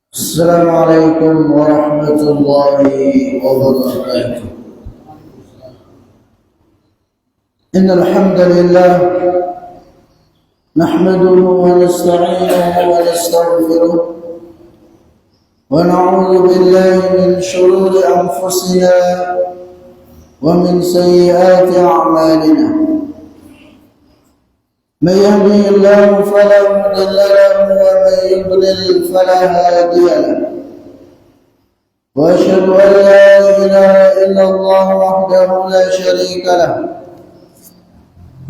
السلام عليكم ورحمة الله وبركاته. إن الحمد لله نحمده ونستعينه ونستغفره ونعوذ بالله من شرور أنفسنا ومن سيئات أعمالنا. من يهده الله فلا مضل له ومن يضلل فلا هادي له، واشهد ان لا اله الا الله وحده لا شريك له،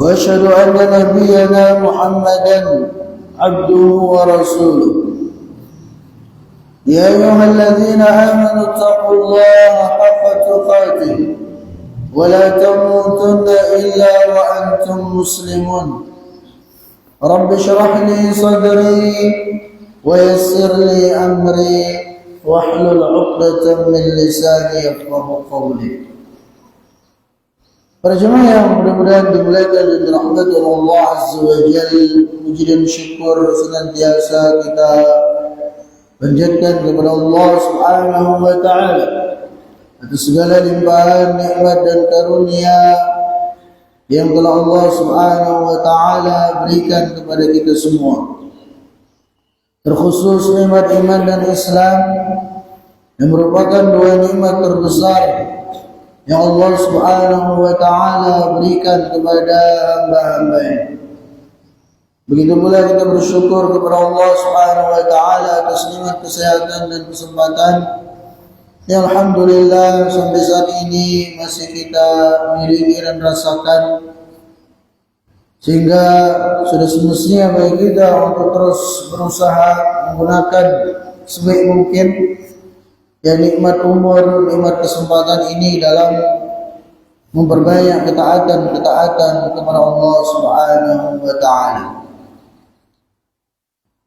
واشهد ان نبينا محمدا عبده ورسوله. يا ايها الذين امنوا اتقوا الله حق تقاته ولا تموتن الا وانتم مسلمون. رب اشرح لي صدري ويسر لي أمري واحلل عقدة من lisani yafqahu qawli. Para jemaah yang mudah-mudahan dimuliakan dan dirahmati oleh Allah Azza wa Jalla, puji dan syukur senantiasa kita panjatkan kepada Allah Subhanahu wa taala atas segala limpahan nikmat dan karunia yang telah Allah Subhanahu wa taala berikan kepada kita semua. Terkhusus nikmat iman dan Islam yang merupakan dua nikmat terbesar yang Allah Subhanahu wa taala berikan kepada hamba-hamba-Nya. Begitu pula kita bersyukur kepada Allah Subhanahu wa taala atas nikmat kesehatan dan kesempatan yang alhamdulillah sampai saat ini masih kita miliki dan rasakan, sehingga sudah semestinya bagi kita untuk terus berusaha menggunakan sebaik mungkin ya nikmat umur, nikmat kesempatan ini dalam memperbanyak ketaatan kepada Allah Subhanahu wa taala.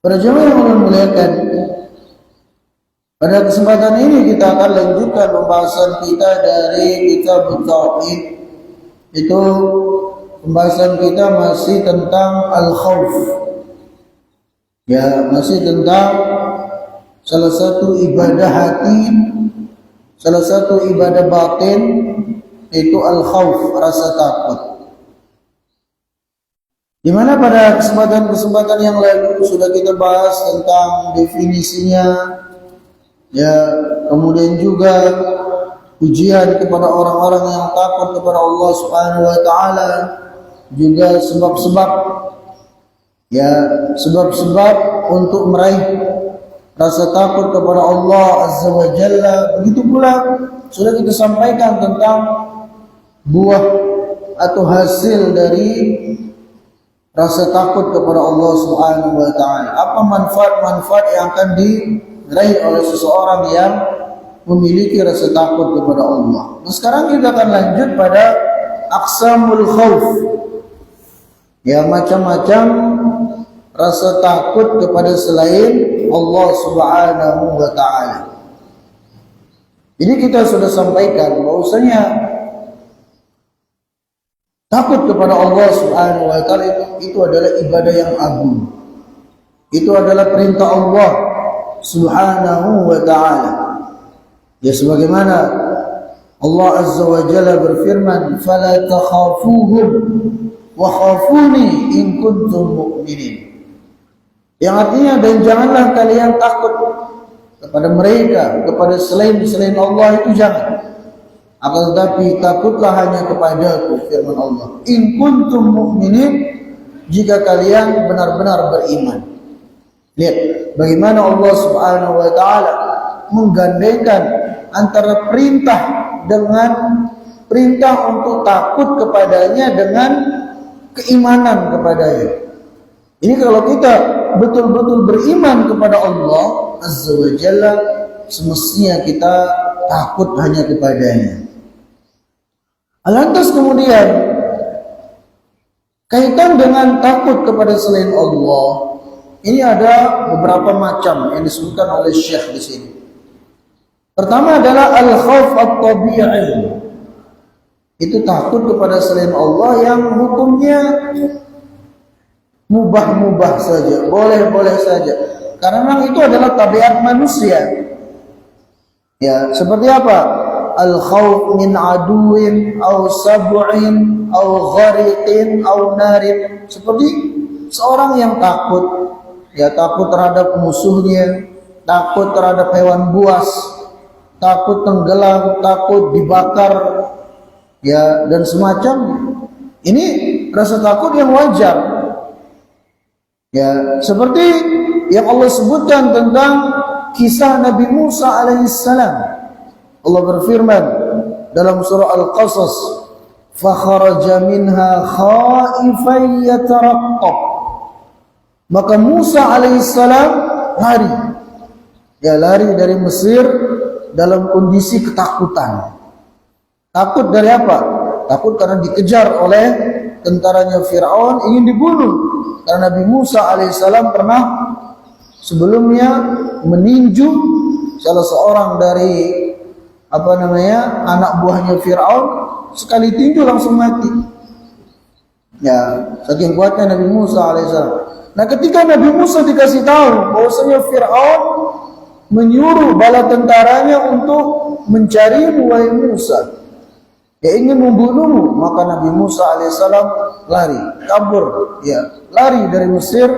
Para jemaah yang memuliakan, pada kesempatan ini kita akan lanjutkan pembahasan kita dari kitab Tauhid. Itu pembahasan kita masih tentang al-khauf. Ya, masih tentang salah satu ibadah hati, salah satu ibadah batin, yaitu al-khauf, rasa takut. Di mana pada kesempatan-kesempatan yang lalu sudah kita bahas tentang definisinya, ya, kemudian juga ujian kepada orang-orang yang takut kepada Allah Subhanahu wa taala, juga sebab-sebab, ya, sebab-sebab untuk meraih rasa takut kepada Allah Azza wa Jalla. Begitu pula sudah kita sampaikan tentang buah atau hasil dari rasa takut kepada Allah Subhanahu wa taala. Apa manfaat-manfaat yang akan diraih oleh seseorang yang memiliki rasa takut kepada Allah. Nah, sekarang kita akan lanjut pada aqsamul khauf. Ya, macam-macam rasa takut kepada selain Allah Subhanahu wa taala. Jadi kita sudah sampaikan bahwasanya takut kepada Allah Subhanahu wa taala itu adalah ibadah yang agung. Itu adalah perintah Allah Subhanahu wa ta'ala. Ya, sebagaimana Allah Azza wa Jalla berfirman, "Fala takhafuhum wa khafuni in kuntum mu'minin." Yang artinya, dan janganlah kalian takut kepada mereka, kepada selain Allah, itu jangan. Akan tetapi takutlah hanya kepadaku, firman Allah. In kuntum mu'minin, jika kalian benar-benar beriman. Lihat bagaimana Allah Subhanahu wa taala menggandengkan antara perintah dengan perintah untuk takut kepadanya dengan keimanan kepadanya. Ini kalau kita betul-betul beriman kepada Allah Azza wa Jalla, semestinya kita takut hanya kepadanya. Lantas kemudian kaitan dengan takut kepada selain Allah, ini ada beberapa macam yang disebutkan oleh Syekh di sini. Pertama adalah al-khauf at-tabi'i. Itu takut kepada selain Allah yang hukumnya mubah-mubah saja, boleh-boleh saja. Karena memang itu adalah tabiat manusia. Ya, seperti apa? Al-khawf min aduin, au sab'in, au ghariqin, au narin. Seperti seorang yang takut, ya takut terhadap musuhnya, takut terhadap hewan buas, takut tenggelam, takut dibakar, ya dan semacamnya. Ini rasa takut yang wajar. Ya, seperti yang Allah sebutkan tentang kisah Nabi Musa alaihissalam. Allah berfirman dalam surah Al-Qasas, "Fakharaja minha khaifan yataraqqab." Maka Musa alaihissalam lari. Ya, lari dari Mesir dalam kondisi ketakutan. Takut dari apa? Takut karena dikejar oleh tentaranya Fir'aun, ingin dibunuh. Karena Nabi Musa alaihissalam pernah sebelumnya meninju salah seorang dari anak buahnya Fir'aun, sekali tinju langsung mati. Ya, saking kuatnya Nabi Musa alaihissalam. Nah, ketika Nabi Musa dikasih tahu bahwasanya Fir'aun menyuruh bala tentaranya untuk mencarimu wahai Musa, dia ingin membunuhmu, maka Nabi Musa alaihissalam lari, kabur, ya, lari dari Mesir,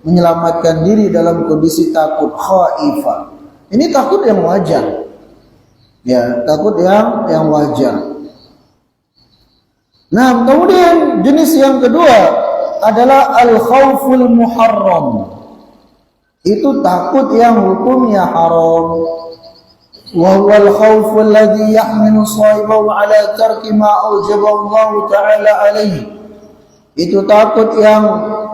menyelamatkan diri dalam kondisi takut, khaifah. Ini takut yang wajar. Ya, takut yang wajar. Nah, kemudian jenis yang kedua adalah al-khauful muharram. Itu takut yang hukumnya haram. Wa huwal khawfu alladhi yahmilu sahibahu ala tarki ma aujabahu Allah ta'ala alaihi. Itu takut yang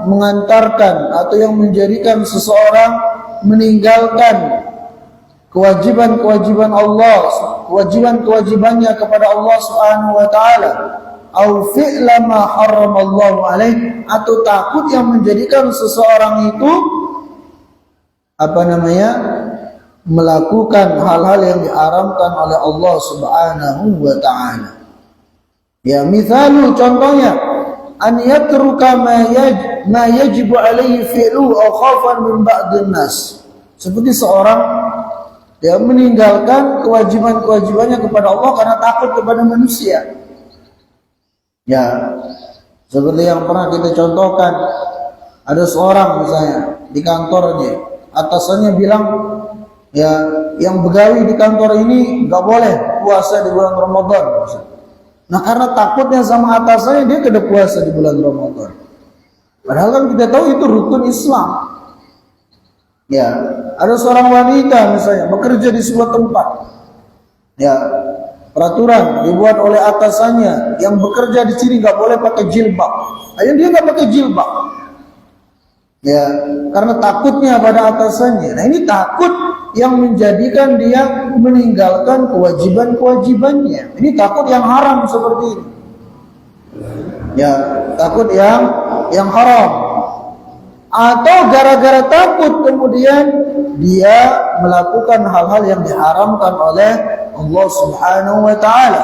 mengantarkan atau yang menjadikan seseorang meninggalkan kewajiban-kewajiban Allah, kewajiban-kewajibannya kepada Allah Subhanahu wa taala, au fi'la ma harramallahu alaihi, atau takut yang menjadikan seseorang itu melakukan hal-hal yang diharamkan oleh Allah Subhanahu wa taala. Ya, misalu contohnya, an yatruka ma yajibu alaihi fi'lu aw khawfan min ba'dhin nas. Seperti seorang yang meninggalkan kewajiban-kewajibannya kepada Allah karena takut kepada manusia. Ya, seperti yang pernah kita contohkan, ada seorang misalnya di kantornya, atasannya bilang, ya, yang begawi di kantor ini nggak boleh puasa di bulan Ramadan. Nah, karena takutnya sama atasannya, dia tidak puasa di bulan Ramadan. Padahal kan kita tahu itu rukun Islam. Ya, ada seorang wanita misalnya bekerja di sebuah tempat. Ya, peraturan dibuat oleh atasannya, yang bekerja di sini nggak boleh pakai jilbab. Ayo dia nggak pakai jilbab. Ya, karena takutnya pada atasannya. Nah, ini takut yang menjadikan dia meninggalkan kewajiban-kewajibannya. Ini takut yang haram seperti ini. Ya, takut yang haram. Atau gara-gara takut kemudian dia melakukan hal-hal yang diharamkan oleh Allah Subhanahu wa taala.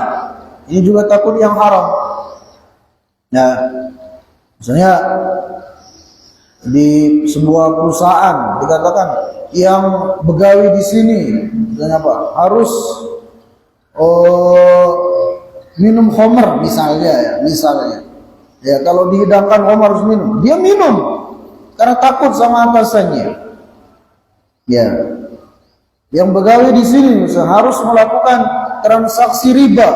Ini juga takut yang haram. Nah, misalnya di sebuah perusahaan dikatakan yang begawi di sini misalnya apa? Harus minum khamr misalnya. Ya, kalau dihidangkan khamr harus minum. Dia minum karena takut sama atasannya. Ya. Yang begawi di sini misalnya harus melakukan transaksi riba.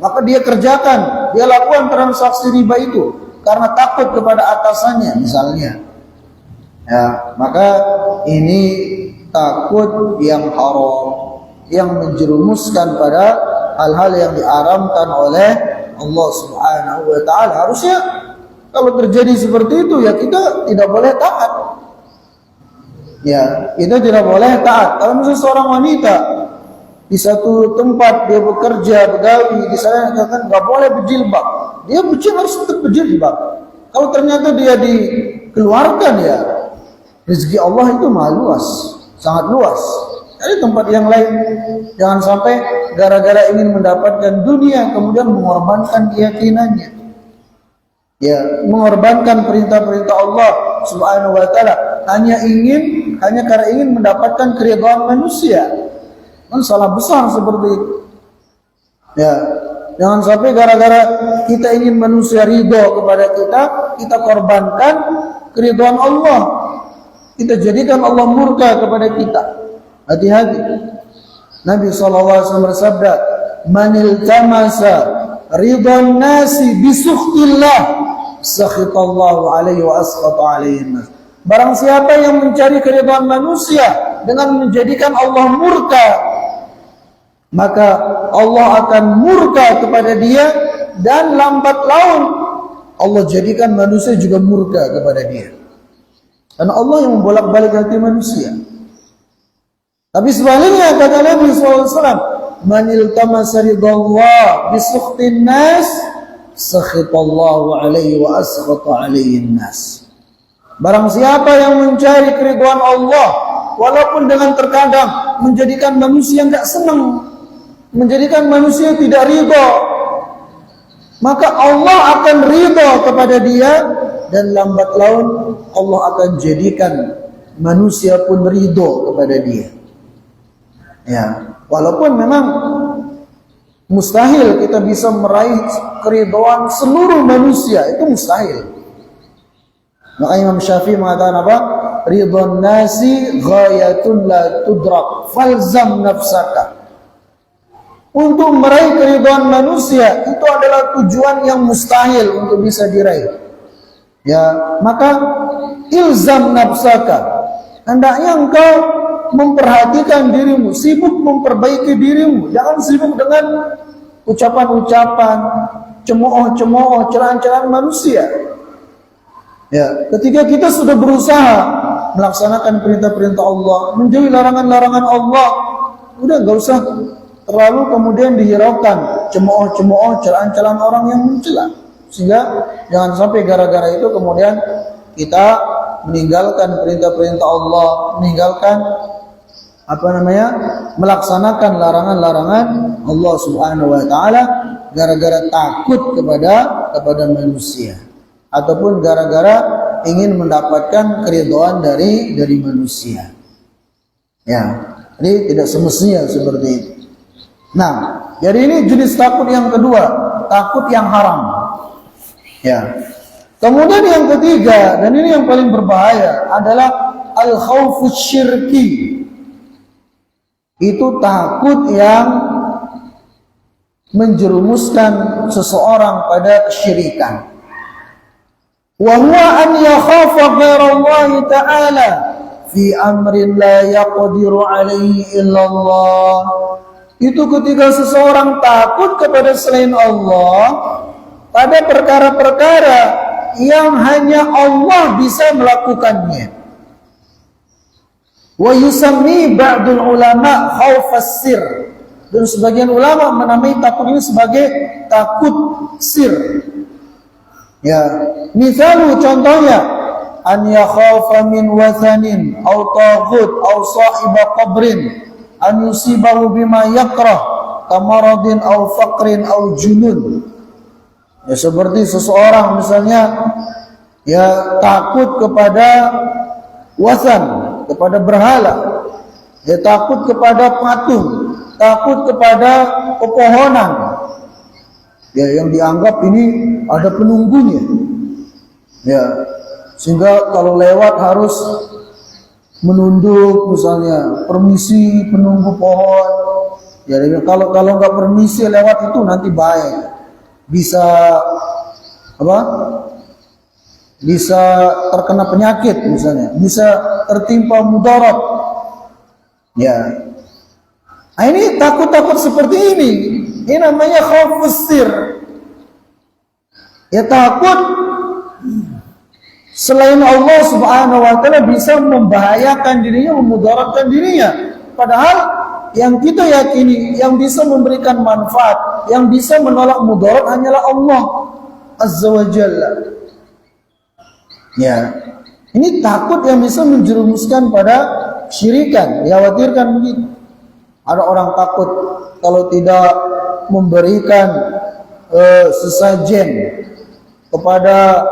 Maka dia kerjakan, dia lakukan transaksi riba itu karena takut kepada atasannya misalnya. Ya, maka ini takut yang haram, yang menjerumuskan pada hal-hal yang diharamkan oleh Allah Subhanahu wa taala. Harusnya kalau terjadi seperti itu, ya kita tidak boleh taat. Ya, kita tidak boleh taat. Kalau misalnya seorang wanita di satu tempat dia bekerja begawi, di sana katakan nggak boleh berjilbab, dia harus tetap berjilbab. Kalau ternyata dia dikeluarkan, ya rezeki Allah itu maha luas, sangat luas. Dari tempat yang lain, jangan sampai gara-gara ingin mendapatkan dunia kemudian mengorbankan keyakinannya. Ya, mengorbankan perintah-perintah Allah Subhanahu wa taala hanya ingin hanya karena ingin mendapatkan keridhaan manusia. Kan salah besar seperti itu. Ya, jangan sampai gara-gara kita ingin manusia ridho kepada kita korbankan keridhaan Allah. Kita jadikan Allah murka kepada kita. Hati-hati. Nabi SAW bersabda, "Manil tamasa ridhan nasi bisukhtillah, sakhitallahu alaihi wa askhata alaihi nas." Barang siapa yang mencari keridhaan manusia dengan menjadikan Allah murka, maka Allah akan murka kepada dia, dan lambat laun Allah jadikan manusia juga murka kepada dia. Karena Allah yang membolak-balik hati manusia. Tapi sebaliknya kata Nabi SAW, "Manil tamasa ridallah bisukhtin nas, sakhitallahu alaihi wa askhata alaihi nas." Barang siapa yang mencari keridhaan Allah, walaupun dengan terkadang menjadikan manusia enggak senang, menjadikan manusia tidak ridho, maka Allah akan ridho kepada dia, dan lambat laun Allah akan jadikan manusia pun ridho kepada dia. Ya, walaupun memang mustahil kita bisa meraih keridhaan seluruh manusia, itu mustahil. Maka Imam Syafi'i mengatakan apa? Ridhon nasi ghayatun la tudrak, falzam nafsaka. Untuk meraih keridhaan manusia itu adalah tujuan yang mustahil untuk bisa diraih. Ya, maka ilzam nafsaka. Hendaknya engkau memperhatikan dirimu, sibuk memperbaiki dirimu. Jangan sibuk dengan ucapan-ucapan, cemooh-cemooh, cerahan-cerahan manusia. Ya, ketika kita sudah berusaha melaksanakan perintah-perintah Allah, menjauhi larangan-larangan Allah, udah gak usah terlalu kemudian dihiraukan cemooh-cemooh, cerahan-cerahan orang yang mencela. Sehingga jangan sampai gara-gara itu kemudian kita meninggalkan perintah-perintah Allah, meninggalkan melaksanakan larangan-larangan Allah Subhanahu wa taala gara-gara takut kepada manusia, ataupun gara-gara ingin mendapatkan keridhaan dari manusia. Ya, jadi tidak semestinya seperti itu. Nah, jadi ini jenis takut yang kedua, takut yang haram. Ya. Kemudian yang ketiga, dan ini yang paling berbahaya, adalah al-khaufus syirki. Itu takut yang menjerumuskan seseorang pada kesyirikan. Wa huwa an yakhafa ghairallahi ta'ala fi amrin la yaqdiru alaihi illallah. Itu ketika seseorang takut kepada selain Allah pada perkara-perkara yang hanya Allah bisa melakukannya. Wa yusammi ba'dul ulama khaufas sir. Dan sebagian ulama menamai takut ini sebagai takut sir. Ya, misalnya contohnya an yakhafa min wathanin aw taghut aw sahiba qabrin an yusibahu bima yakrah kamaradin aw faqrin aw junun. Ya, seperti seseorang misalnya ya takut kepada wathan, kepada berhala, ya takut kepada patung, takut kepada pepohonan, ya yang dianggap ini ada penunggunya, ya sehingga kalau lewat harus menunduk, misalnya permisi penunggu pohon, ya kalau nggak permisi lewat itu nanti bahaya, bisa bisa terkena penyakit misalnya, bisa tertimpa mudarat. Ya, nah, ini takut-takut seperti ini namanya khaufus sir. Ya, takut selain Allah Subhanahu wa taala bisa membahayakan dirinya, memudaratkan dirinya. Padahal yang kita yakini, yang bisa memberikan manfaat, yang bisa menolak mudarat hanyalah Allah Azza wa Jalla. Ya, ini takut yang bisa menjerumuskan pada syirikan. Dikhawatirkan begitu. Ada orang takut kalau tidak memberikan sesajen kepada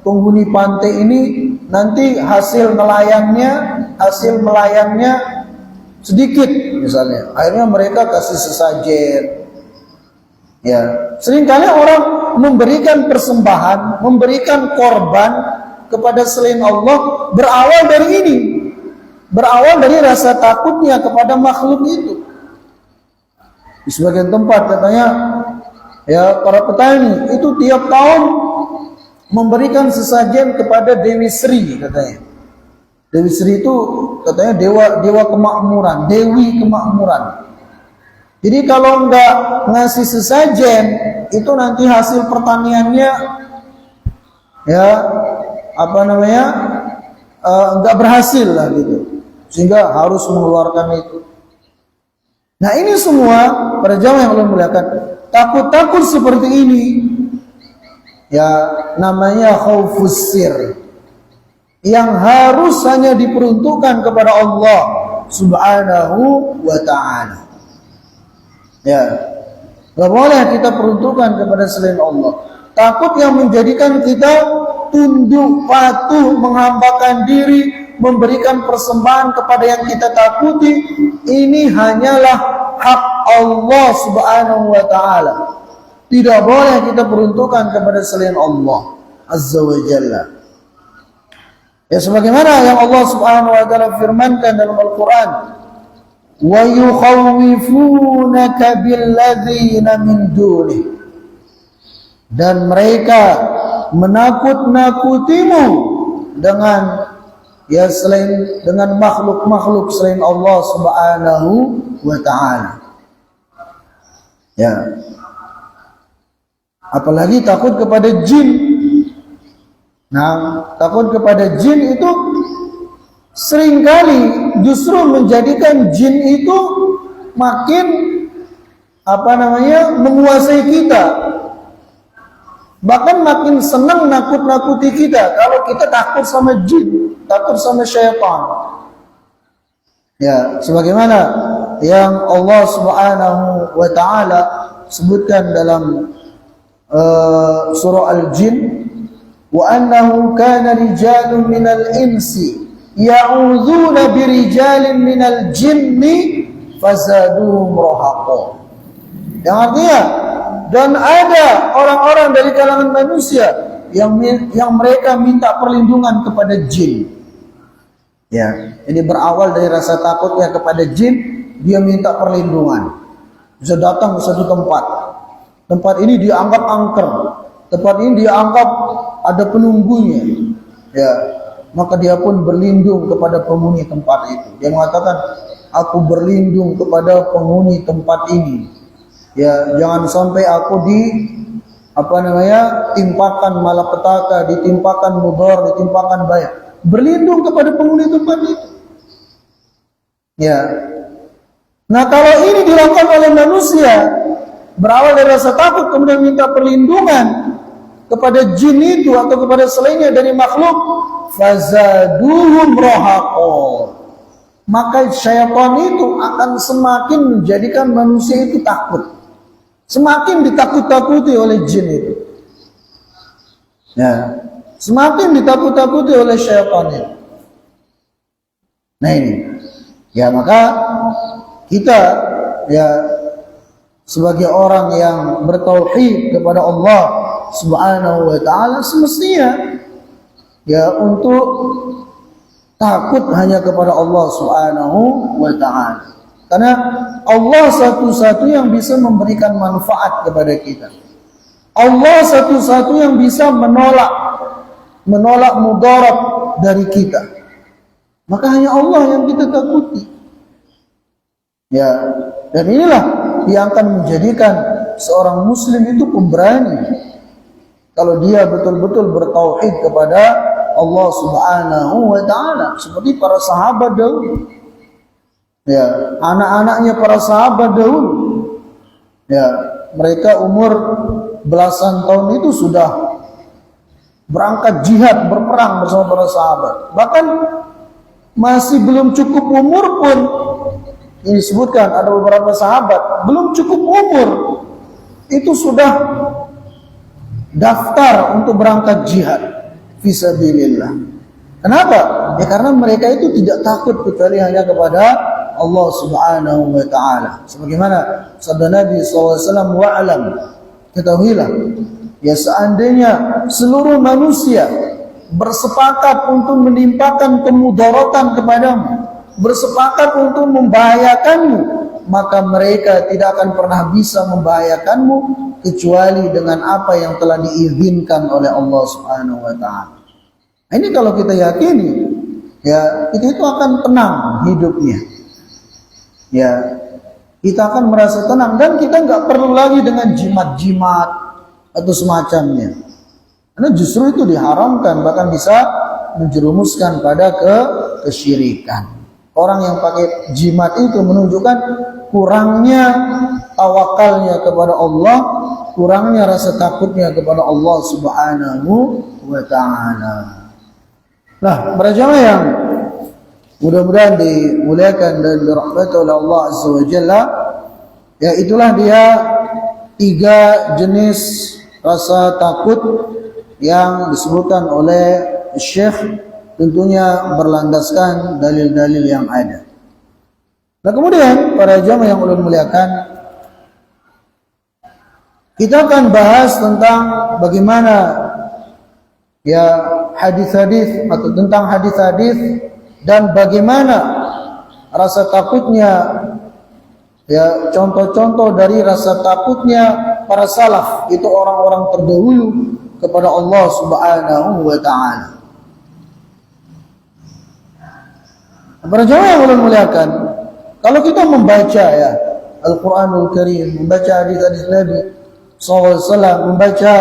penghuni pantai ini, nanti hasil melayannya sedikit misalnya, akhirnya mereka kasih sesajen. Ya, seringkali orang memberikan persembahan, memberikan korban kepada selain Allah berawal dari ini, berawal dari rasa takutnya kepada makhluk itu. Di sebagian tempat katanya, ya para petani itu tiap tahun memberikan sesajen kepada Dewi Sri katanya. Dewi Sri itu katanya dewa kemakmuran, dewi kemakmuran. Jadi kalau enggak ngasih sesajen, itu nanti hasil pertaniannya ya enggak berhasil lah gitu. Sehingga harus mengeluarkan itu. Nah, ini semua para jamaah yang Allah muliakan, takut-takut seperti ini ya namanya khaufus sir, yang harus hanya diperuntukkan kepada Allah Subhanahu wa ta'ala. Ya, gak boleh kita peruntukkan kepada selain Allah. Takut yang menjadikan kita tunduk, patuh, menghambakan diri, memberikan persembahan kepada yang kita takuti. Ini hanyalah hak Allah Subhanahu wa ta'ala. Tidak boleh kita peruntukkan kepada selain Allah Azza wa Jalla. Ya, sebagaimana yang Allah Subhanahu wa ta'ala firmankan dalam Al-Quran, wa yukhawifunaka billadzina min dunih, dan mereka menakut-nakutimu dengan makhluk-makhluk selain Allah Subhanahu wa ta'ala. Ya, apalagi takut kepada jin. Nah, takut kepada jin itu seringkali justru menjadikan jin itu makin menguasai kita. Bahkan makin senang nakut-nakuti kita kalau kita takut sama jin, takut sama syaitan. Ya, sebagaimana yang Allah Subhanahu wa ta'ala sebutkan dalam surah Al-Jin, wa annahu kana rijalun minal insi ya'udzuuna birijalin minal jinni fazaduhum rahaqa. Yang artinya, dan ada orang-orang dari kalangan manusia yang mereka minta perlindungan kepada jin. Ya, ini berawal dari rasa takutnya kepada jin, dia minta perlindungan. Bisa datang ke satu tempat. Tempat ini dianggap angker. Tempat ini dianggap ada penunggunya. Ya, maka dia pun berlindung kepada penghuni tempat itu. Dia mengatakan, aku berlindung kepada penghuni tempat ini. Ya, jangan sampai aku timpakan malapetaka, ditimpakan mudhar, ditimpakan bahaya. Berlindung kepada penghuni tempat itu. Ya. Nah, kalau ini dilakukan oleh manusia, berawal dari rasa takut kemudian minta perlindungan kepada jin itu atau kepada selainnya dari makhluk, fazaduhum rahaqa, maka syaitan itu akan semakin menjadikan manusia itu takut, semakin ditakut-takuti oleh jin itu. Ya, semakin ditakut-takuti oleh syaitan itu. Nah ini, ya maka kita ya sebagai orang yang bertauhid kepada Allah Subhanahu wa ta'ala semestinya ya untuk takut hanya kepada Allah Subhanahu wa ta'ala. Karena Allah satu-satu yang bisa memberikan manfaat kepada kita. Allah satu-satu yang bisa menolak mudarat dari kita. Maka hanya Allah yang kita takuti. Ya, dan inilah yang akan menjadikan seorang muslim itu pemberani. Kalau dia betul-betul bertauhid kepada Allah Subhanahu wa ta'ala, seperti para sahabat dahulu. Ya, anak-anaknya para sahabat dahulu. Ya, mereka umur belasan tahun itu sudah berangkat jihad, berperang bersama para sahabat. Bahkan masih belum cukup umur pun, ini disebutkan ada beberapa sahabat belum cukup umur itu sudah daftar untuk berangkat jihad fisabilillah. Kenapa? Ya karena mereka itu tidak takut kecuali hanya kepada Allah Subhanahu wa taala. Sebagaimana sabda Nabi SAW, wa'lam, ketahuilah, ya seandainya seluruh manusia bersepakat untuk menimpakan kemudaratan kepadamu, bersepakat untuk membahayakanmu, maka mereka tidak akan pernah bisa membahayakanmu kecuali dengan apa yang telah diizinkan oleh Allah Subhanahu wa taala. Ini kalau kita yakini, ya itu akan tenang hidupnya. Ya, kita akan merasa tenang dan kita nggak perlu lagi dengan jimat-jimat atau semacamnya. Karena justru itu diharamkan, bahkan bisa menjerumuskan pada kesyirikan. Orang yang pakai jimat itu menunjukkan kurangnya tawakalnya kepada Allah, kurangnya rasa takutnya kepada Allah Subhanahu wa taala. Nah, para jamaah yang mudah-mudahan dimuliakan dan dirahmati oleh Allah Azza wa Jalla, ya itulah dia 3 jenis rasa takut yang disebutkan oleh Syekh, tentunya berlandaskan dalil-dalil yang ada. Nah kemudian para jamaah yang ulun muliakan, kita akan bahas tentang bagaimana ya hadis-hadis atau tentang hadis-hadis dan bagaimana rasa takutnya, ya contoh-contoh dari rasa takutnya para salaf, itu orang-orang terdahulu kepada Allah Subhanahu wa taala. Para jamaah yang ulun muliakan, kalau kita membaca ya Al-Quranul Karim, membaca hadis-hadis Nabi SAW, membaca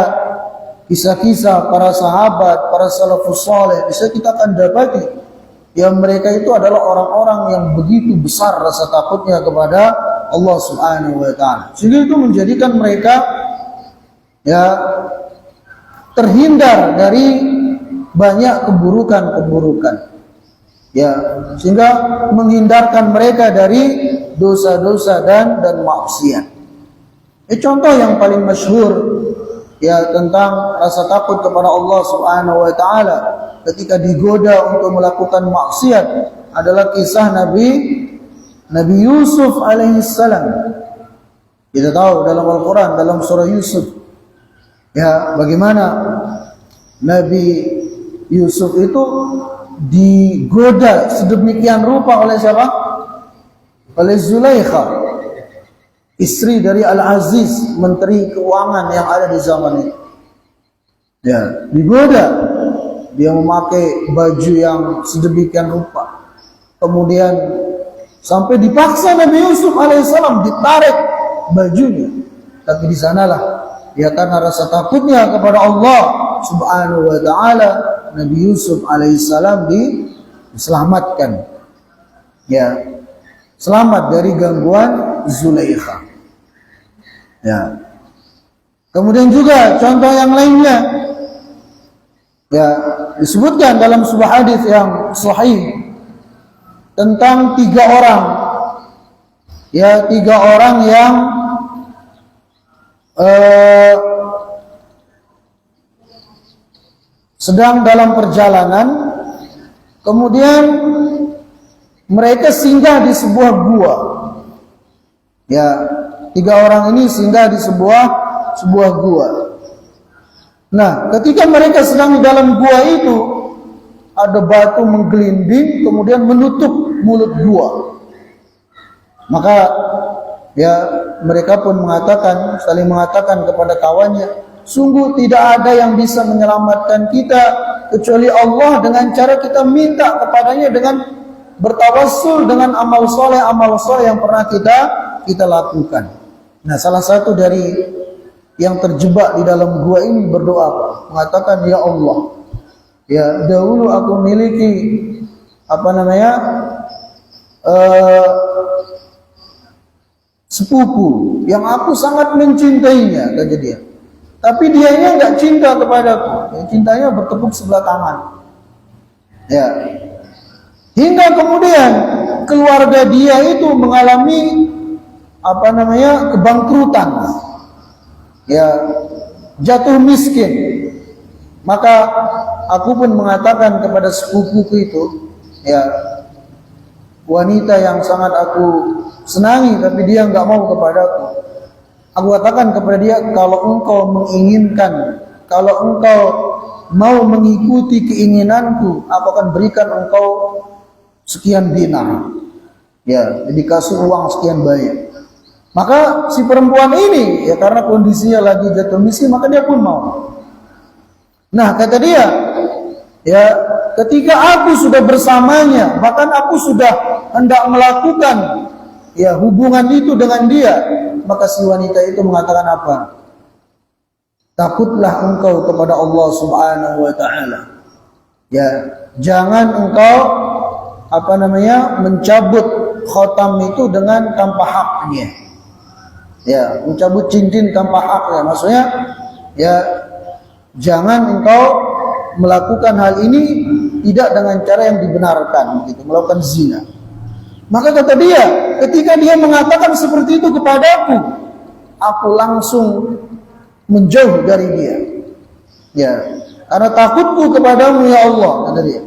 kisah-kisah para sahabat, para salafus saleh, bisa kita akan dapati yang mereka itu adalah orang-orang yang begitu besar rasa takutnya kepada Allah Subhanahu wa taala. Sehingga itu menjadikan mereka ya terhindar dari banyak keburukan-keburukan. Ya, sehingga menghindarkan mereka dari dosa-dosa dan maksiat. Contoh yang paling masyhur ya tentang rasa takut kepada Allah Subhanahu wa taala ketika digoda untuk melakukan maksiat adalah kisah Nabi Yusuf alaihissalam. Kita tahu dalam Al-Quran, dalam surah Yusuf, ya bagaimana Nabi Yusuf itu digoda sedemikian rupa oleh siapa? Oleh Zulaikha, istri dari Al-Aziz, menteri keuangan yang ada di zaman itu. Ya, digoda. Dia memakai baju yang sedemikian rupa. Kemudian sampai dipaksa Nabi Yusuf alaihissalam ditarik bajunya. Tapi di sanalah ya karena rasa takutnya kepada Allah Subhanahu wa taala, Nabi Yusuf alaihissalam diselamatkan. Ya, selamat dari gangguan Zulaikha. Ya. Kemudian juga contoh yang lainnya, ya disebutkan dalam sebuah hadis yang sahih tentang 3 orang, ya 3 orang yang sedang dalam perjalanan, kemudian mereka singgah di sebuah gua. Ya, 3 orang ini singgah di sebuah gua. Nah, ketika mereka sedang di dalam gua itu, ada batu menggelinding kemudian menutup mulut gua. Maka ya mereka pun saling mengatakan kepada kawannya, sungguh tidak ada yang bisa menyelamatkan kita kecuali Allah, dengan cara kita minta kepadanya dengan bertawassul dengan amal soleh yang pernah kita lakukan. Nah, salah satu dari yang terjebak di dalam gua ini berdoa, mengatakan, ya Allah, ya dahulu aku memiliki sepupu yang aku sangat mencintainya, kata dia. Tapi dianya nggak cinta kepadaku, ya, cintanya bertepuk sebelah tangan. Ya, hingga kemudian keluarga dia itu mengalami kebangkrutan, ya jatuh miskin. Maka aku pun mengatakan kepada sepupuku itu, ya, wanita yang sangat aku senangi tapi dia enggak mau kepadaku. Aku katakan kepada dia, kalau engkau menginginkan, kalau engkau mau mengikuti keinginanku, aku akan berikan engkau sekian dinar. Ya, dikasih uang sekian banyak. Maka si perempuan ini, ya karena kondisinya lagi jatuh miskin, maka dia pun mau. Nah, kata dia, ya ketika aku sudah bersamanya, bahkan aku sudah hendak melakukan ya hubungan itu dengan dia, maka si wanita itu mengatakan apa? Takutlah engkau kepada Allah Subhanahu wa taala. Ya, jangan engkau mencabut khotam itu dengan tanpa haknya. Ya, mencabut cincin tanpa haknya. Maksudnya ya jangan engkau melakukan hal ini tidak dengan cara yang dibenarkan, gitu, melakukan zina. Maka kata dia, ketika dia mengatakan seperti itu kepadaku, aku langsung menjauh dari dia. Ya, karena takutku kepadamu ya Allah, kata dia.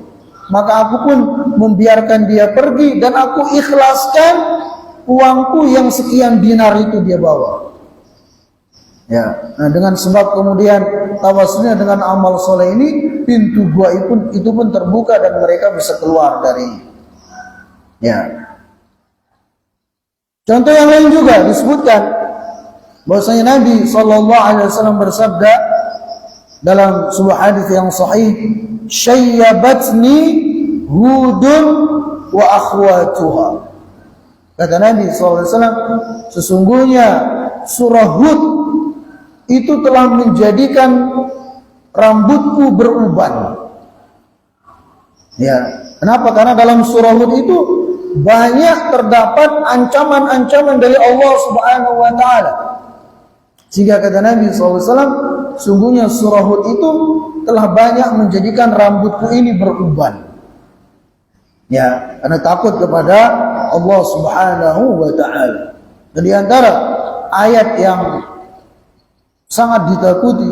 Maka aku pun membiarkan dia pergi dan aku ikhlaskan uangku yang sekian dinar itu dia bawa. Ya, nah dengan sebab kemudian tawasulnya dengan amal soleh ini, pintu gua itu pun terbuka dan mereka bisa keluar dari. Ya. Contoh yang lain juga disebutkan bahwasanya Nabi SAW bersabda dalam sebuah hadis yang sahih, "Syayyabatni Hudun wa akhwatuha." Kata Nabi SAW, sesungguhnya surah Hud itu telah menjadikan rambutku beruban. Ya, kenapa? Karena dalam surah Hud itu banyak terdapat ancaman-ancaman dari Allah Subhanahu wa taala. Sehingga kata Nabi SAW, sungguhnya surah Hud itu telah banyak menjadikan rambutku ini beruban. Ya, karena takut kepada Allah Subhanahu wa taala. Dan di antara ayat yang sangat ditakuti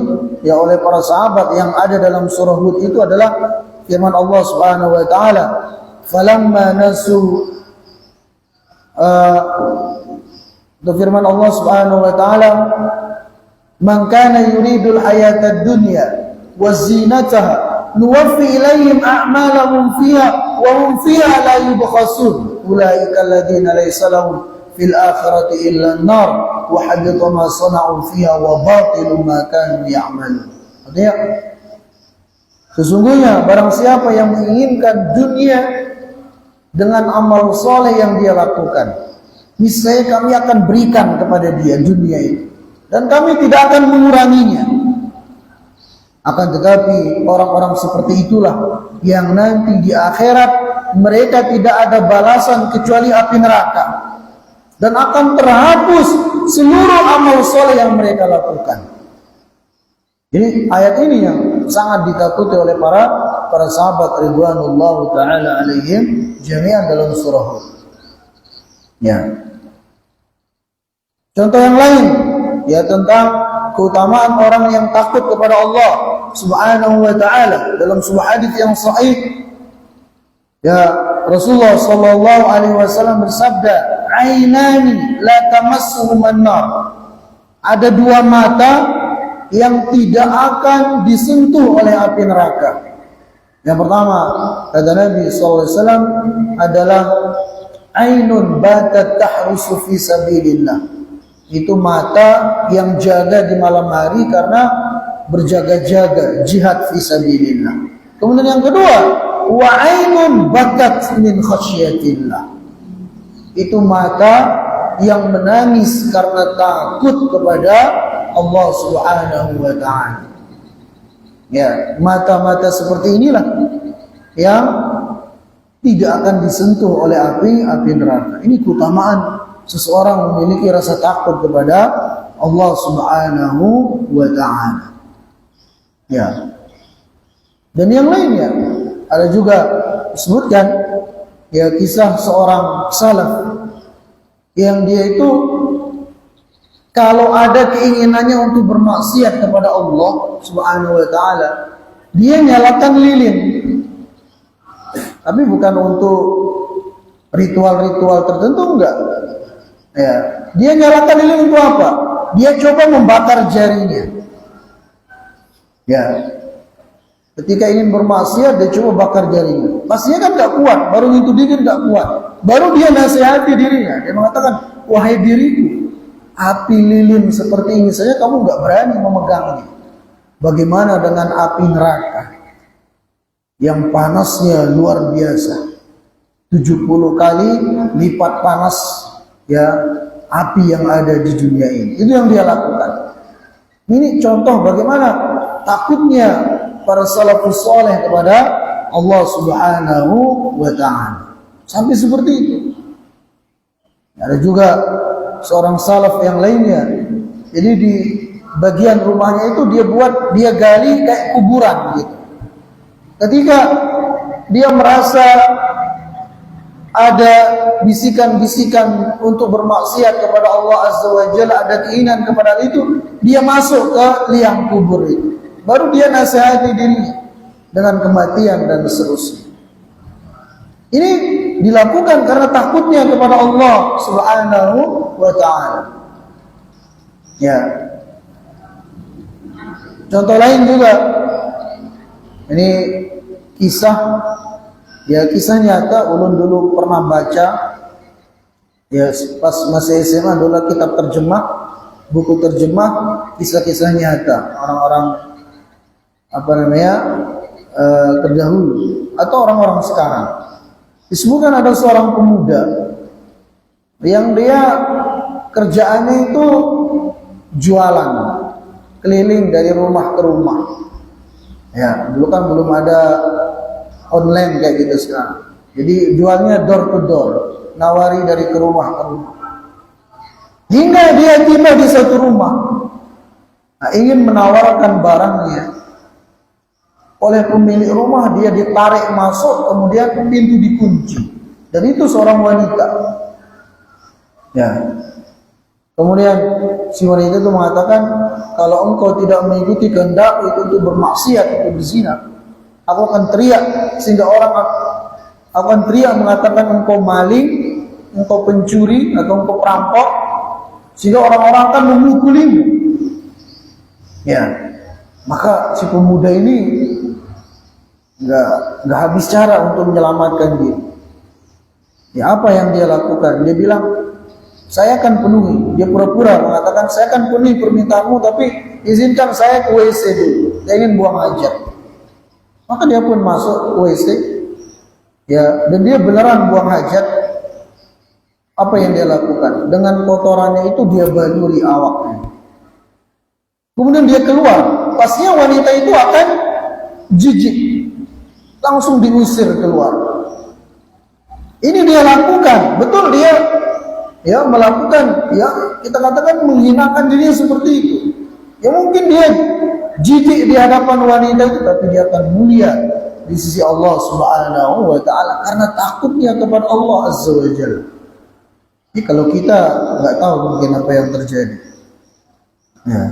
ya oleh para sahabat yang ada dalam surah Hud itu adalah firman Allah Subhanahu wa taala, "Falamma nasu" firman Allah Subhanahu wa taala, "Man kana yuridul hayatad dunya wa zinataha nuwaffi ilaihim a'malahum fiha wa hum fiha la yubkhasun ulaika alladziina laysa lahum fil akhirati illa an-nar wa habita ma sana'u fiha wa batilu ma kanu ya'malun." Artinya, sesungguhnya barang siapa yang menginginkan dunia dengan amal soleh yang dia lakukan, niscaya kami akan berikan kepada dia dunia itu dan kami tidak akan menguranginya. Akan tetapi orang-orang seperti itulah yang nanti di akhirat mereka tidak ada balasan kecuali api neraka dan akan terhapus seluruh amal soleh yang mereka lakukan. Jadi ayat ini yang sangat ditakuti oleh para sahabat ridwanullahu taala alaihim jami'an dalam surah Hud. Ya. Contoh yang lain ya tentang keutamaan orang yang takut kepada Allah Subhanahu wa taala dalam sebuah hadis yang sahih. Ya, Rasulullah sallallahu alaihi wasallam bersabda, "Ainani la tamassuhum an-nar." Ada dua mata yang tidak akan disentuh oleh api neraka. Yang pertama, kata Nabi sallallahu alaihi wasallam adalah ainun batat tahrusu fi sabilillah. Itu mata yang jaga di malam hari karena berjaga-jaga jihad fi sabilillah. Kemudian yang kedua, wa ainun bakat min khasyatillah. Itu mata yang menangis karena takut kepada Allah Subhanahu wa taala. Ya, mata-mata seperti inilah yang tidak akan disentuh oleh api neraka. Ini keutamaan seseorang memiliki rasa takut kepada Allah Subhanahu wa taala. Ya. Dan yang lainnya ada juga disebutkan ya kisah seorang salaf yang dia itu kalau ada keinginannya untuk bermaksiat kepada Allah Subhanahu wa taala, dia nyalakan lilin. Tapi bukan untuk ritual-ritual tertentu, enggak. Ya, dia nyalakan lilin untuk apa? Dia coba membakar jarinya. Ya, ketika ingin bermaksiat dia coba bakar jarinya. Pastinya kan enggak kuat, baru itu dikit enggak kuat. Baru dia nasihati dirinya. Dia mengatakan, wahai diriku, api lilin seperti ini saja kamu enggak berani memegangnya. Bagaimana dengan api neraka yang panasnya luar biasa, 70 kali lipat panas ya api yang ada di dunia ini. Itu yang dia lakukan. Ini contoh bagaimana takutnya para salafus saleh kepada Allah Subhanahu wa ta'ala. Sampai seperti itu. Ada juga seorang salaf yang lainnya. Jadi di bagian rumahnya itu dia gali kayak kuburan gitu. Ketika dia merasa ada bisikan-bisikan untuk bermaksiat kepada Allah Azza wa Jalla, ada keinginan kepada itu, dia masuk ke liang kubur itu. Baru dia nasihati dirinya dengan kematian dan seterusnya. Ini dilakukan karena takutnya kepada Allah Subhanahu wa ta'ala. Ya. Contoh lain juga, ini kisah nyata. Ulun dulu pernah baca, ya pas masih SMA dulu, kitab terjemah, buku terjemah kisah-kisah nyata orang-orang terdahulu atau orang-orang sekarang. Disebutkan ada seorang pemuda yang dia kerjaannya itu jualan, keliling dari rumah ke rumah. Ya, dulu kan belum ada online kayak gitu sekarang. Jadi jualnya door to door, nawari dari ke rumah ke rumah. Hingga dia tiba di satu rumah, ingin menawarkan barangnya. Oleh pemilik rumah dia ditarik masuk, kemudian pintu dikunci. Dan itu seorang wanita. Ya. Kemudian si wanita itu mengatakan, kalau engkau tidak mengikuti kehendak itu untuk bermaksiat, untuk berzina, aku akan teriak sehingga orang akan teriak mengatakan engkau maling, engkau pencuri atau engkau perampok, sehingga orang-orang akan memukulimu. Ya. Maka si pemuda ini nggak habis cara untuk menyelamatkan diri. Ya, apa yang dia lakukan? Dia bilang, saya akan penuhi. Dia pura-pura mengatakan, saya akan penuhi permintaanmu, tapi izinkan saya ke WC dulu. Saya ingin buang hajat. Maka dia pun masuk ke WC. Ya, dan dia beneran buang hajat. Apa yang dia lakukan? Dengan kotorannya itu dia baluri awaknya. Kemudian dia keluar. Pastinya wanita itu akan jijik. Langsung diusir keluar. Ini dia lakukan. Betul dia melakukan, kita katakan menghinakan dirinya seperti itu. Ya mungkin dia jijik di hadapan wanita itu, tapi dia akan mulia di sisi Allah Subhanahu wa ta'ala karena takutnya kepada Allah Azza wa Jalla. Jadi kalau kita nggak tahu mungkin apa yang terjadi. Ya.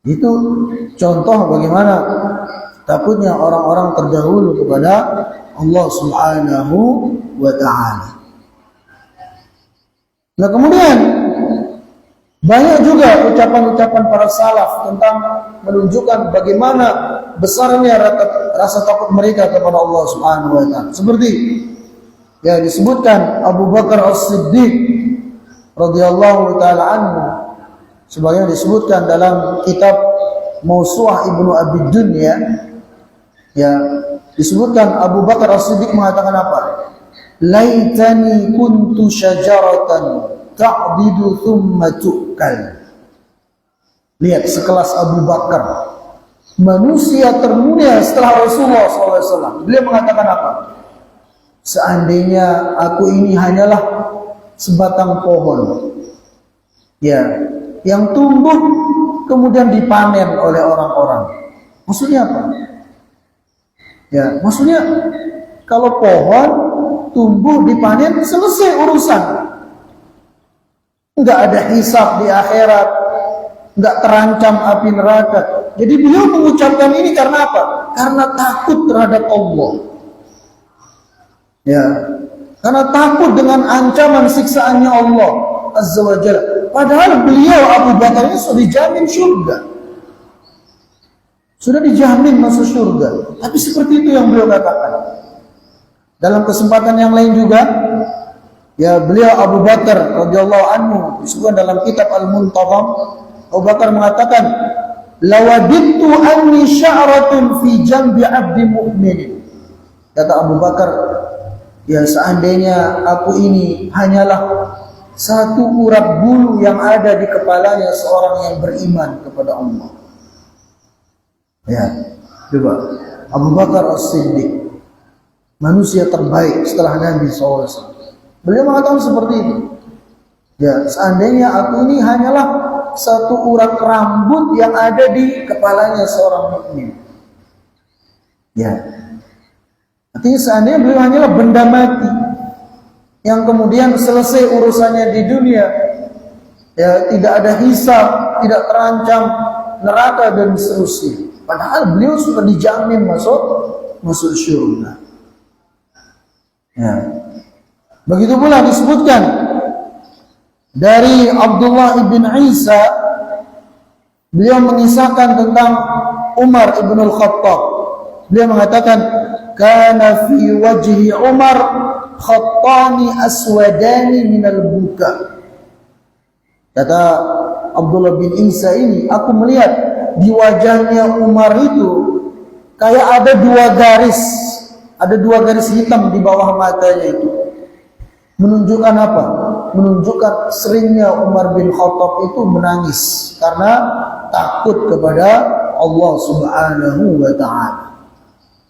Itu contoh bagaimana takutnya orang-orang terdahulu kepada Allah Subhanahu wa ta'ala. Nah, kemudian banyak juga ucapan-ucapan para salaf tentang menunjukkan bagaimana besarnya rasa takut mereka kepada Allah Subhanahu wa ta'ala. Seperti yang disebutkan Abu Bakar As-Siddiq radhiyallahu taala anhu, sebagaimana disebutkan dalam kitab Mausu'ah Ibnu Abi Dunya. Ya, disebutkan Abu Bakar As-Siddiq mengatakan apa? Laitani kuntu syajaratan ta'didu thumma tu'kal. Lihat, sekelas Abu Bakar, manusia termulia setelah Rasulullah SAW. Beliau mengatakan apa? Seandainya aku ini hanyalah sebatang pohon, ya, yang tumbuh kemudian dipanen oleh orang-orang. Maksudnya apa? Ya, maksudnya kalau pohon tumbuh dipanen selesai urusan. Enggak ada hisab di akhirat, enggak terancam api neraka. Jadi beliau mengucapkan ini karena apa? Karena takut terhadap Allah. Ya, karena takut dengan ancaman siksaannya Allah Azza wa Jalla. Padahal beliau Abu Bakar ini sudah dijamin surga. Sudah dijamin masuk surga. Tapi seperti itu yang beliau katakan. Dalam kesempatan yang lain juga, ya beliau Abu Bakar radhiyallahu anhu disebutkan dalam kitab Al-Muntazam, Abu Bakar mengatakan, "Lawadittu anni sya'ratun fi jambi 'abdi mu'min." Kata Abu Bakar, ya seandainya aku ini hanyalah satu urat bulu yang ada di kepalanya seorang yang beriman kepada Allah. Ya, coba Abu Bakar As-Siddiq, manusia terbaik setelah Nabi SAW. Beliau mengatakan seperti itu. Ya, seandainya aku ini hanyalah satu urat rambut yang ada di kepalanya seorang mukmin. Ya, artinya seandainya beliau hanyalah benda mati yang kemudian selesai urusannya di dunia, ya tidak ada hisab, tidak terancam neraka dan seterusnya. Padahal beliau sudah dijamin masuk surga. Ya. Begitu pula disebutkan dari Abdullah ibn Isa, beliau mengisahkan tentang Umar ibn al-Khattab. Beliau mengatakan, "Kana fi wajhi Umar khattani aswadani minal buka." Kata Abdullah bin Isa ini, aku melihat di wajahnya Umar itu kayak ada dua garis hitam di bawah matanya itu. Menunjukkan apa? Menunjukkan seringnya Umar bin Khattab itu menangis karena takut kepada Allah Subhanahu wa ta'ala.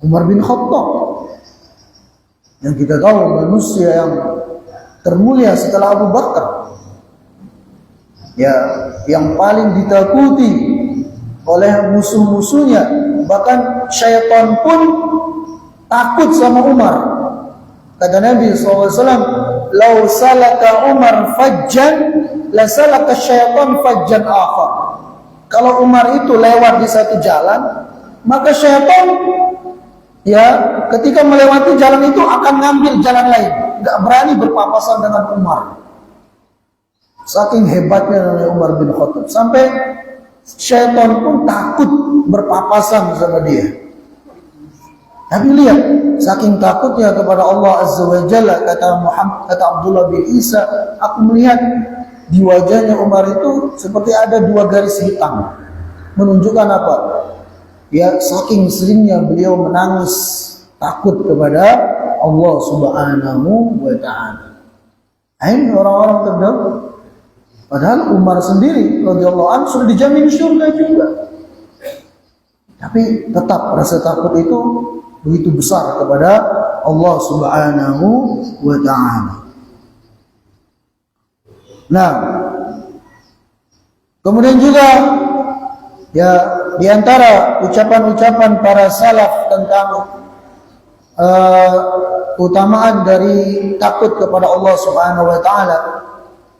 Umar bin Khattab yang kita tahu manusia yang termulia setelah Abu Bakar, ya, yang paling ditakuti oleh musuh-musuhnya, bahkan syaitan pun takut sama Umar. Kata Nabi SAW, "Lau salaka Umar fajjan, la salaka syaitan fajjan akhar." Kalau Umar itu lewat di satu jalan, maka syaitan, ya, ketika melewati jalan itu akan ngambil jalan lain, nggak berani berpapasan dengan Umar. Saking hebatnya Umar bin Khattab, sampai syaitan pun takut berpapasan sama dia. Tapi lihat, saking takutnya kepada Allah Azza wa Jalla, kata Abdullah bin Isa, aku melihat di wajahnya Umar itu seperti ada dua garis hitam. Menunjukkan apa? Ya, saking seringnya beliau menangis takut kepada Allah Subhanahu wa ta'ala. Ini orang-orang terdahulu. Padahal Umar sendiri radhiyallahu anhu sudah dijamin surga juga. Tapi tetap rasa takut itu begitu besar kepada Allah Subhanahu wa ta'ala. Nah, kemudian juga, ya, di antara ucapan-ucapan para salaf tentang keutamaan dari takut kepada Allah Subhanahu wa ta'ala,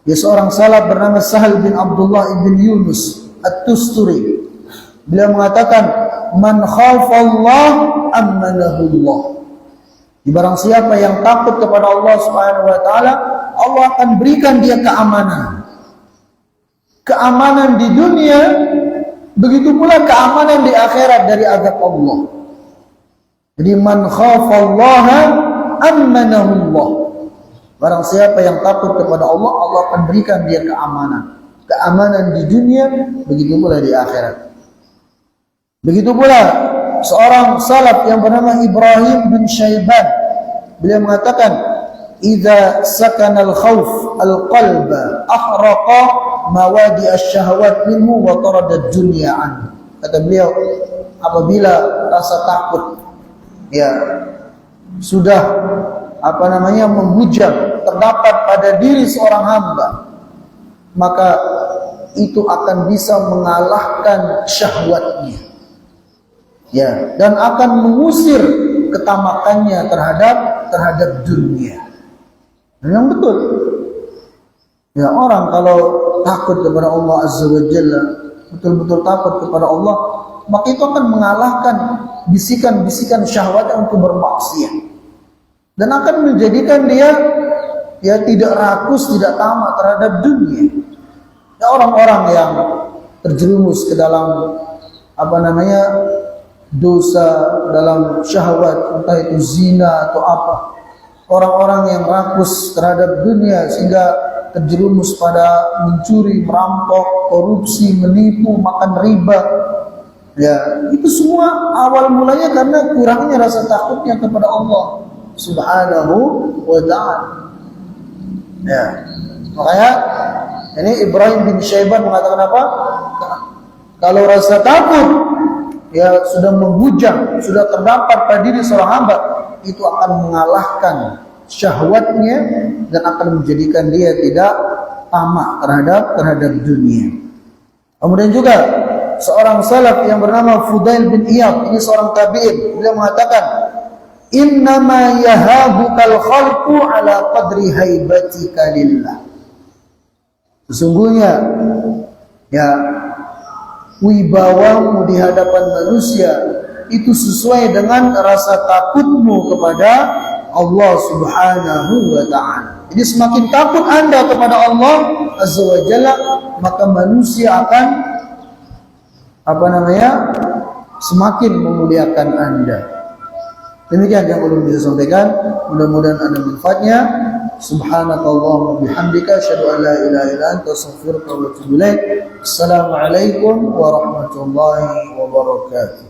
ya, seorang salaf bernama Sahal bin Abdullah ibn Yunus At-Tusturi. Beliau mengatakan, "Man khafallah ammanahullah." Barang siapa yang takut kepada Allah Subhanahu wa ta'ala, Allah akan berikan dia keamanan. Keamanan di dunia, begitu pula keamanan di akhirat dari azab Allah. Jadi man khafallaha ammanahullah. Barang siapa yang takut kepada Allah, Allah akan berikan dia keamanan. Keamanan di dunia, begitu pula di akhirat. Begitu pula seorang salaf yang bernama Ibrahim bin Syaiban. Beliau mengatakan, "Idza sakana al-khauf al-qalba ahraqa mawadi asy-syahawat minhu wa tarada ad-dunya anhu." Kata beliau, apabila rasa takut, ya, sudah menghujam terdapat pada diri seorang hamba, maka itu akan bisa mengalahkan syahwatnya, ya, dan akan mengusir ketamakannya terhadap dunia. Dan yang betul, ya, orang kalau takut kepada Allah Azza wa Jalla, betul-betul takut kepada Allah, maka itu akan mengalahkan bisikan-bisikan syahwatnya untuk bermaksiat dan akan menjadikan dia ya tidak rakus, tidak tamak terhadap dunia. Ya, orang-orang yang terjerumus ke dalam dosa, dalam syahwat, entah itu zina atau apa, orang-orang yang rakus terhadap dunia sehingga terjerumus pada mencuri, merampok, korupsi, menipu, makan riba, ya itu semua awal mulanya karena kurangnya rasa takutnya kepada Allah Subhanahu wa ta'ala. Ya, makanya ini Ibrahim bin Syaiban mengatakan apa? Kalau rasa takut ya sudah menghujam, sudah terdapat pada diri seorang hamba, itu akan mengalahkan syahwatnya dan akan menjadikan dia tidak tamak terhadap dunia. Kemudian juga seorang salaf yang bernama Fudail bin Iyad, ini seorang tabi'in, beliau mengatakan, "Innama yahabukal khalqu ala qadri haibatika lillah." Sesungguhnya ya wibawamu di hadapan manusia itu sesuai dengan rasa takutmu kepada Allah Subhanahu wa ta'ala. Jadi semakin takut Anda kepada Allah Azza wa Jalla, maka manusia akan semakin memuliakan Anda. Demikian yang belum bisa sampaikan, mudah-mudahan ada manfaatnya. Subhanakallahumma bihamdika asyhadu an la ilaha illa anta astaghfiruka wa atubu ilaik. Assalamualaikum warahmatullahi wabarakatuh.